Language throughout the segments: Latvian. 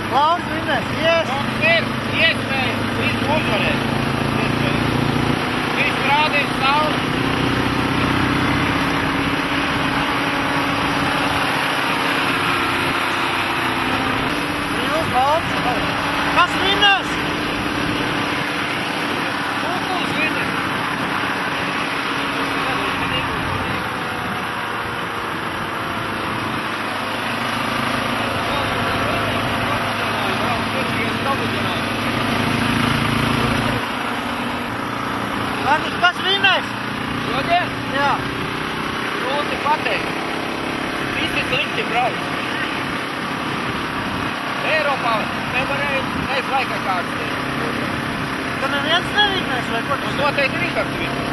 Lauris vinnēs, yes! Mums ir iespēja visu uzvarēt. Viņš rādīs naudu. Brīvs balts. Kas vinnēs? Kukuls vinnēs. Kas vinnēs? Šodien? Jā. Grūti pateikt. Visi slikti brauc. Eiropā nevarēja neiz laikā kārtas. Ka neviens nevinnēs, vai ko? Mums noteikti Rikards vinnēs.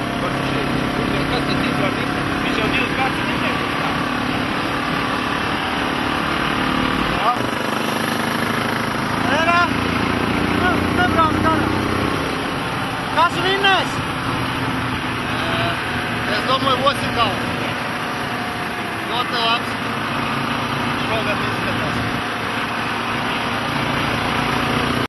Kas tad citvar vinnēs? Viņš jau 2 kārtas vinnēs. Ērā? Nebrauc garā. Kas vinnēs? Es domāju, Vosikals. Ļoti labs.